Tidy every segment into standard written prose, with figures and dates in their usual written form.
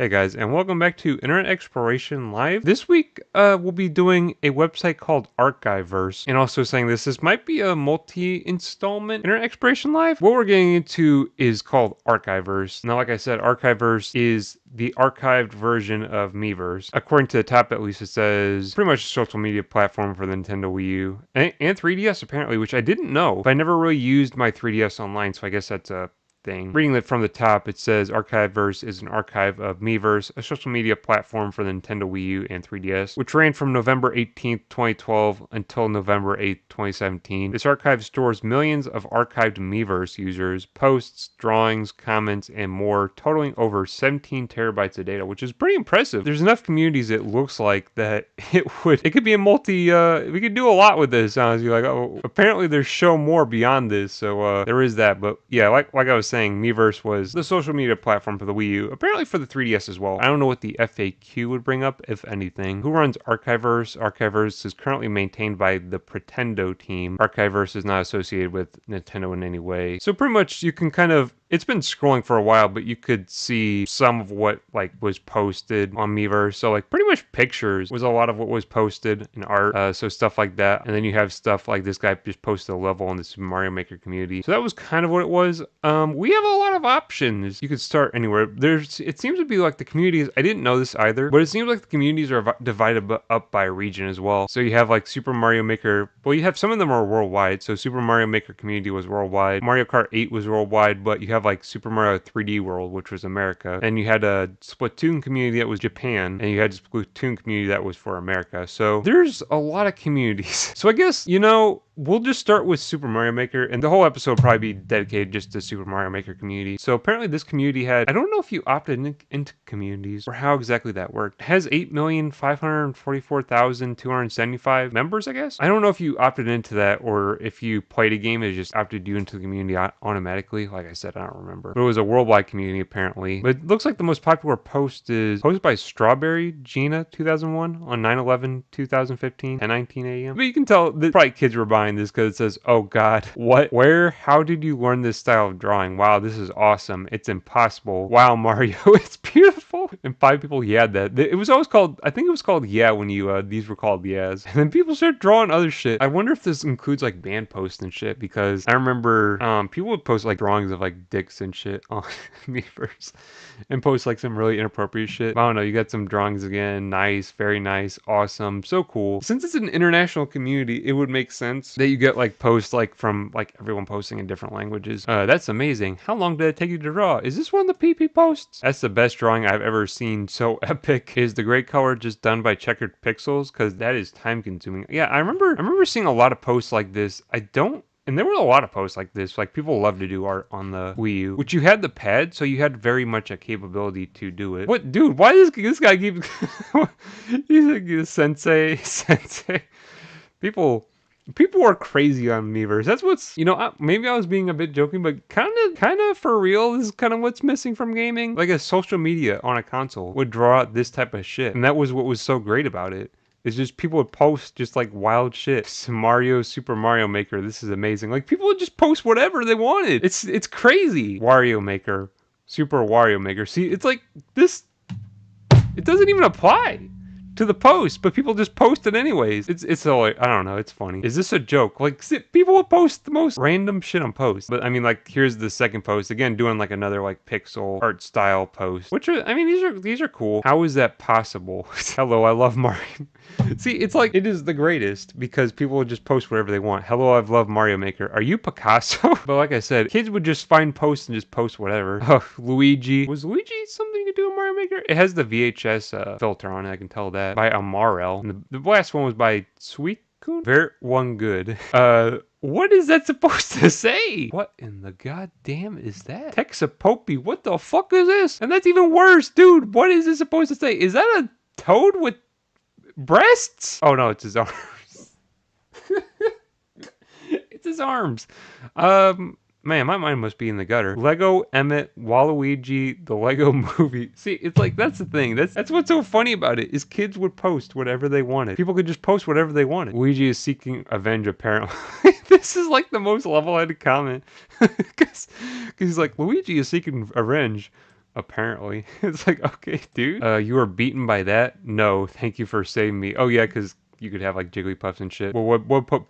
Hey guys, and welcome back to Internet Exploration Live. This week, we'll be doing a website called Archiverse, and also saying this might be a multi-installment Internet Exploration Live. What we're getting into is called Archiverse. Now, like I said, Archiverse is the archived version of Miiverse. According to the top, at least, it says pretty much a social media platform for the Nintendo Wii U and 3DS apparently, which I didn't know, but I never really used my 3DS online, so I guess that's a thing. Reading it from the top, it says Archiverse is an archive of Miiverse, a social media platform for the Nintendo Wii U and 3DS, which ran from November 18th, 2012 until November 8th, 2017. This archive stores millions of archived Miiverse users, posts, drawings, comments, and more, totaling over 17 terabytes of data, which is pretty impressive. There's enough communities, it looks like, that it could be a we could do a lot with this, honestly. Like, oh, apparently there's more beyond this, so there is that. But yeah, like I was saying, Miiverse was the social media platform for the Wii U, apparently for the 3DS as well. I don't know what the FAQ would bring up, if anything. Who runs Archiverse? Archiverse is currently maintained by the Pretendo team. Archiverse is not associated with Nintendo in any way. So pretty much you can it's been scrolling for a while, but you could see some of what was posted on Miiverse. So pretty much pictures was a lot of what was posted in art. So stuff like that. And then you have stuff like this guy just posted a level in the Super Mario Maker community. So that was kind of what it was. We have a lot of options. You could start anywhere. It seems to be like the communities, I didn't know this either, but it seems like the communities are divided up by region as well. So you have Super Mario Maker, well, you have some of them are worldwide. So Super Mario Maker community was worldwide. Mario Kart 8 was worldwide, but you have Super Mario 3D World, which was America. And you had a Splatoon community that was Japan, and you had a Splatoon community that was for America. So there's a lot of communities. So I guess, we'll just start with Super Mario Maker, and the whole episode will probably be dedicated just to Super Mario Maker community. So apparently this community I don't know if you opted into communities or how exactly that worked. It has 8,544,275 members, I guess. I don't know if you opted into that or if you played a game and it just opted you into the community automatically. Like I said, I don't remember. But it was a worldwide community apparently. But it looks like the most popular post is posted by Strawberry Gina 2001 on 9/11/2015 at 19 a.m. But you can tell that probably kids were buying this because it says, "Oh God, what? Where? How did you learn this style of drawing? Wow, this is awesome. It's impossible. Wow, Mario, it's beautiful." And 5 people yahed that. It was always called, I think it was called yeah when these were called yeahs. And then people started drawing other shit. I wonder if this includes band posts and shit, because I remember people would post drawings of dicks and shit on Miiverse and post some really inappropriate shit. I don't know, you got some drawings again. Nice, very nice, awesome, so cool. Since it's an international community, it would make sense that you get posts from everyone posting in different languages. That's amazing. How long did it take you to draw? Is this one of the PP posts? That's the best drawing I've ever seen. So epic. Is the gray color just done by checkered pixels? Because that is time consuming. Yeah, I remember seeing a lot of posts like this. And there were a lot of posts like this. People love to do art on the Wii U, which you had the pad, so you had very much a capability to do it. What, dude? Why does this guy keep? He's like sensei. People are crazy on Miiverse. That's what's, maybe I was being a bit joking, but kind of for real, this is kind of what's missing from gaming. A social media on a console would draw out this type of shit, and that was what was so great about it. It's just people would post just wild shit. Super Mario Maker, this is amazing. People would just post whatever they wanted. It's crazy. Wario Maker, Super Wario Maker. See, it's this. It doesn't even apply to the post, but people just post it anyways. It's so I don't know, it's funny. Is this a joke? People will post the most random shit on posts. But I mean, here's the second post again, doing another pixel art style post, which are, I mean, these are cool. How is that possible? Hello, I love Mario. See, it's it is the greatest because people will just post whatever they want. Hello, I've loved Mario Maker. Are you Picasso? But like I said, kids would just find posts and just post whatever. Oh, Luigi. Was Luigi something to do in Mario Maker? It has the VHS filter on it, I can tell that. By Amarel. And the last one was by Sweetkun. Very one good. What is that supposed to say? What in the goddamn is that? Texapopi, what the fuck is this? And that's even worse, dude. What is this supposed to say? Is that a toad with breasts? Oh no, it's his arms. It's his arms. Man, my mind must be in the gutter. Lego Emmett Waluigi, the Lego Movie. See, it's that's the thing. That's what's so funny about it, is kids would post whatever they wanted. People could just post whatever they wanted. Luigi is seeking revenge, apparently. This is the most level-headed comment. Because he's Luigi is seeking revenge. Apparently. It's like, okay, dude. You were beaten by that? No, thank you for saving me. Oh yeah, because you could have like Jigglypuffs and shit. Well,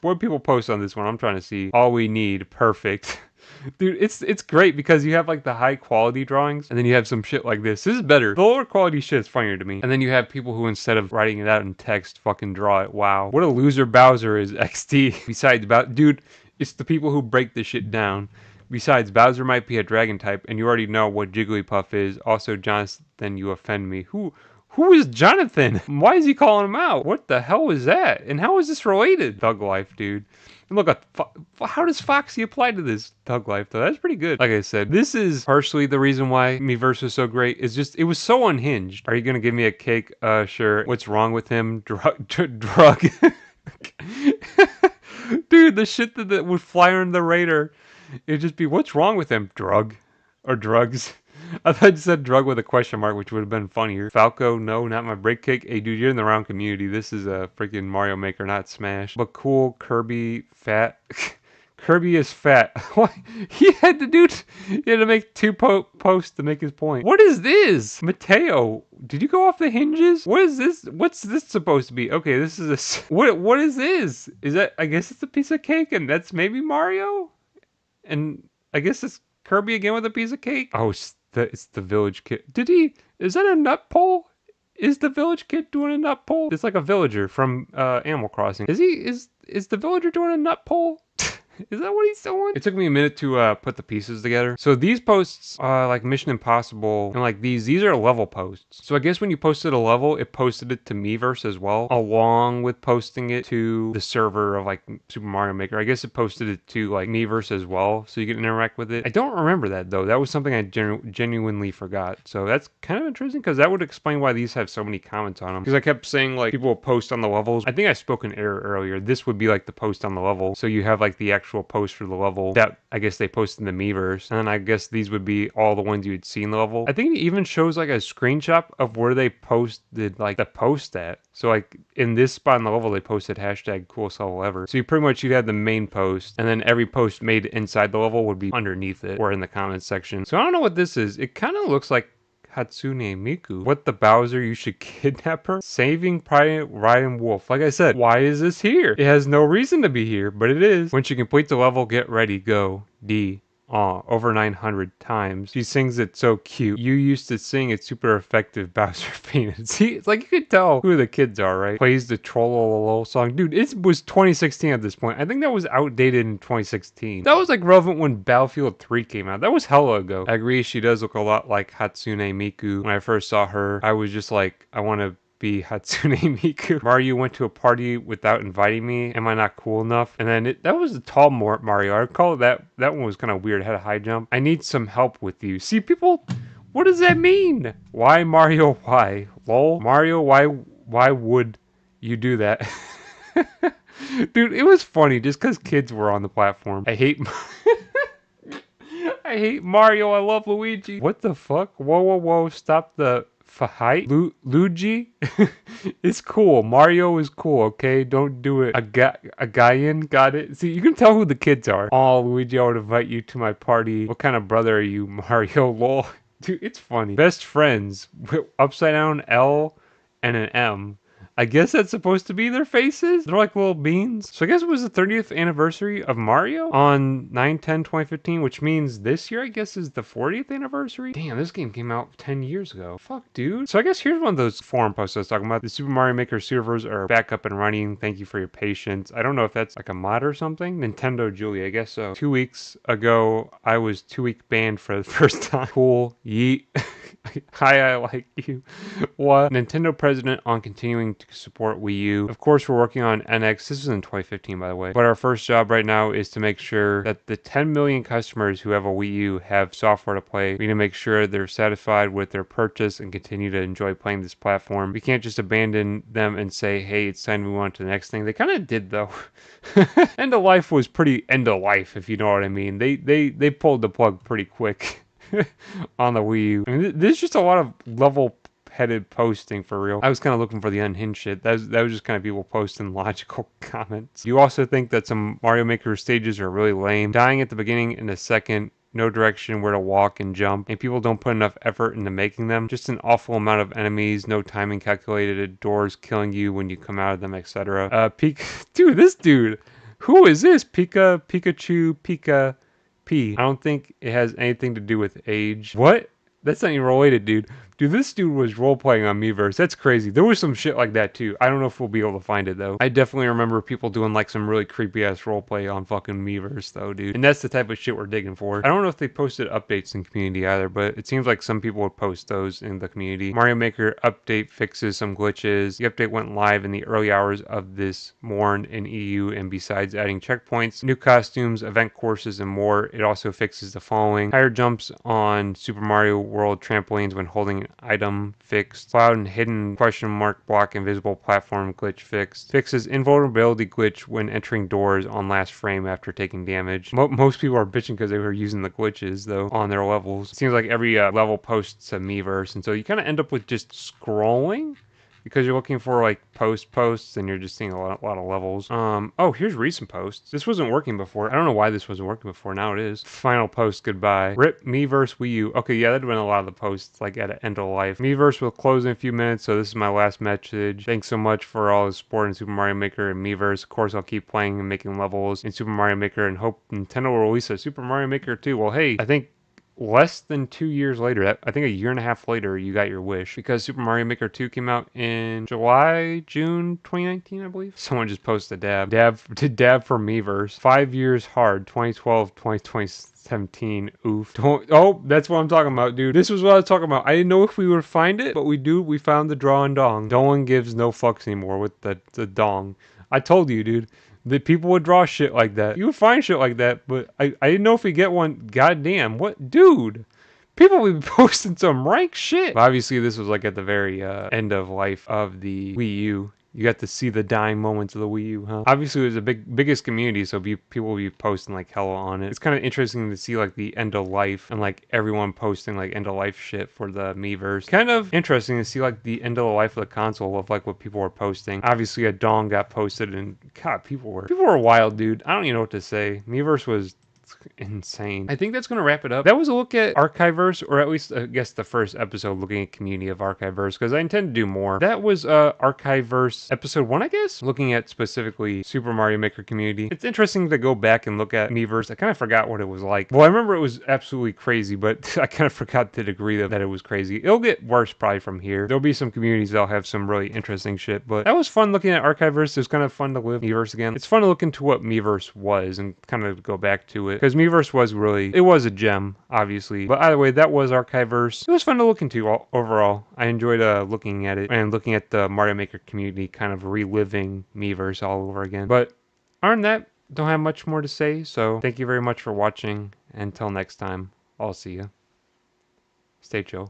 what people post on this one? I'm trying to see. All we need, perfect. Dude, it's great because you have like the high quality drawings and then you have some shit like this. This is better. The lower quality shit is funnier to me. And then you have people who instead of writing it out in text fucking draw it. Wow. What a loser Bowser is XD. Besides dude, it's the people who break this shit down. Besides, Bowser might be a dragon type, and you already know what Jigglypuff is. Also, Jonathan, you offend me. Who is Jonathan? Why is he calling him out? What the hell is that? And how is this related? Thug life, dude. And look, how does Foxy apply to this Thug life, though? That's pretty good. Like I said, this is partially the reason why Miiverse is so great. Is just, it was so unhinged. Are you going to give me a cake? Sure. What's wrong with him? Drug. Dude, the shit that would fly on the radar. It'd just be, what's wrong with him? Drug. Or drugs. I thought you said drug with a question mark, which would have been funnier. Falco, no, not my break kick. Hey, dude, you're in the wrong community. This is a freaking Mario Maker, not Smash. But cool, Kirby, fat. Kirby is fat. What? He had to make two posts to make his point. What is this? Mateo, did you go off the hinges? What is this? What's this supposed to be? Okay, this is what is this? Is that, I guess it's a piece of cake and that's maybe Mario? And I guess it's Kirby again with a piece of cake. Oh, it's the village kid. Is that a nut pole? Is the village kid doing a nut pole? It's like a villager from Animal Crossing. Is the villager doing a nut pole? Is that what he's doing? It took me a minute to put the pieces together. So these posts, like Mission Impossible, and like these are level posts. So I guess when you posted a level, it posted it to Miiverse as well, along with posting it to the server of like Super Mario Maker. I guess it posted it to like Miiverse as well, so you can interact with it. I don't remember that though. That was something I genuinely forgot. So that's kind of interesting because that would explain why these have so many comments on them. Because I kept saying like people will post on the levels. I think I spoke in error earlier. This would be like the post on the level. So you have like the actual post for the level that I guess they posted in the Miiverse, and then I guess these would be all the ones you would see in the level. I think it even shows like a screenshot of where they posted like the post at. So like in this spot in the level they posted hashtag coolest level ever. So you'd have the main post, and then every post made inside the level would be underneath it or in the comments section. So I don't know what this is. It kind of looks like Hatsune Miku. What the Bowser, you should kidnap her? Saving Private Ryan Wolf. Like I said, why is this here? It has no reason to be here, but it is. Once you complete the level, get ready, go. D. Aw, over 900 times. She sings it so cute. You used to sing it super effective, Bowser fainted. See, it's like you could tell who the kids are, right? Plays the Trollololo song. Dude, it was 2016 at this point. I think that was outdated in 2016. That was like relevant when Battlefield 3 came out. That was hella ago. I agree, she does look a lot like Hatsune Miku. When I first saw her, I was just like, I want to be Hatsune Miku. Mario went to a party without inviting me. Am I not cool enough? And then that was a tall Mario. I recall that one was kind of weird. It had a high jump. I need some help with you. See, people, what does that mean? Why Mario? Why? Lol. Mario, why would you do that? Dude, it was funny just because kids were on the platform. I hate Mario. I love Luigi. What the fuck? Whoa. Stop the fight. Luigi is cool. Mario is cool, okay? Don't do it. A Gaian, got it? See, you can tell who the kids are. Oh, Luigi, I would invite you to my party. What kind of brother are you, Mario? Lol. Dude, it's funny. Best friends. Upside down L and an M. I guess that's supposed to be their faces. They're like little beans. So I guess it was the 30th anniversary of Mario on 9/10/2015, which means this year, I guess, is the 40th anniversary. Damn, this game came out 10 years ago. Fuck, dude. So I guess here's one of those forum posts I was talking about. The Super Mario Maker servers are back up and running. Thank you for your patience. I don't know if that's like a mod or something. Nintendo Julie, I guess so. 2 weeks ago, I was 2-week banned for the first time. Cool. Yeet. Hi, I like you. What? Nintendo president on continuing to support Wii U. Of course, we're working on NX. This was in 2015, by the way. But our first job right now is to make sure that the 10 million customers who have a Wii U have software to play. We need to make sure they're satisfied with their purchase and continue to enjoy playing this platform. We can't just abandon them and say, hey, it's time to move on to the next thing. They kind of did, though. End of life was pretty end of life, if you know what I mean. They pulled the plug pretty quick. On the Wii U. I mean, there's just a lot of level-headed posting for real. I was kind of looking for the unhinged shit. That was just kind of people posting logical comments. You also think that some Mario Maker stages are really lame. Dying at the beginning and the second no direction where to walk and jump, and people don't put enough effort into making them. Just an awful amount of enemies, no timing calculated, doors killing you when you come out of them, etc. Dude, this dude, who is this? Pikachu, P. I don't think it has anything to do with age. What? That's not even related, dude. Dude, this dude was role-playing on Miiverse. That's crazy. There was some shit like that, too. I don't know if we'll be able to find it, though. I definitely remember people doing, like, some really creepy-ass roleplay on fucking Miiverse, though, dude. And that's the type of shit we're digging for. I don't know if they posted updates in community either, but it seems like some people would post those in the community. Mario Maker update fixes some glitches. The update went live in the early hours of this morn in EU, and besides adding checkpoints, new costumes, event courses, and more, it also fixes the following: higher jumps on Super Mario World trampolines when holding an item fixed, cloud and hidden question mark block invisible platform glitch fixed, fixes invulnerability glitch when entering doors on last frame after taking damage. Most people are bitching because they were using the glitches though on their levels. It seems like every level posts a Miiverse, and so you kind of end up with just scrolling because you're looking for like posts and you're just seeing a lot of levels. Oh, here's recent posts. This wasn't working before. I don't know why this wasn't working before. Now it is. Final post, goodbye. Rip Miiverse Wii U. Okay, yeah, that'd been a lot of the posts like at end of life. Miiverse will close in a few minutes, so this is my last message. Thanks so much for all the support in Super Mario Maker and Miiverse. Of course, I'll keep playing and making levels in Super Mario Maker and hope Nintendo will release a Super Mario Maker 2. Well, hey, I think less than 2 years later, I think a year and a half later, you got your wish, because Super Mario Maker 2 came out in June 2019, I believe. Someone just posted a dab for Miiverse. 5 years hard, 2012, 2017. Oof. Oh, that's what I'm talking about, dude. This was what I was talking about. I didn't know if we would find it, but we found the draw and dong. No one gives no fucks anymore with the dong. I told you, dude. The people would draw shit like that. You would find shit like that, but I didn't know if we get one. Goddamn, what, dude? People would be posting some rank shit. But obviously, this was like at the very end of life of the Wii U. You got to see the dying moments of the Wii U, huh? Obviously, it was the biggest community, so people will be posting like hella on it. It's kind of interesting to see like the end of life and like everyone posting like end of life shit for the Miiverse. Kind of interesting to see like the end of the life of the console of like what people were posting. Obviously, a dong got posted, and God, people were wild, dude. I don't even know what to say. Miiverse was insane. I think that's going to wrap it up. That was a look at Archiverse, or at least I guess the first episode looking at community of Archiverse, because I intend to do more. That was Archiverse episode 1, I guess, looking at specifically Super Mario Maker community. It's interesting to go back and look at Miiverse. I kind of forgot what it was like. Well, I remember it was absolutely crazy, but I kind of forgot the degree that it was crazy. It'll get worse probably from here. There'll be some communities that'll have some really interesting shit, but that was fun looking at Archiverse. It was kind of fun to live Miiverse again. It's fun to look into what Miiverse was and kind of go back to it, because Miiverse was a gem, obviously. But either way, that was Archiverse. It was fun to look into overall. I enjoyed looking at it and looking at the Mario Maker community, kind of reliving Miiverse all over again. But other than that, don't have much more to say, so thank you very much for watching. Until next time, I'll see you. Stay chill.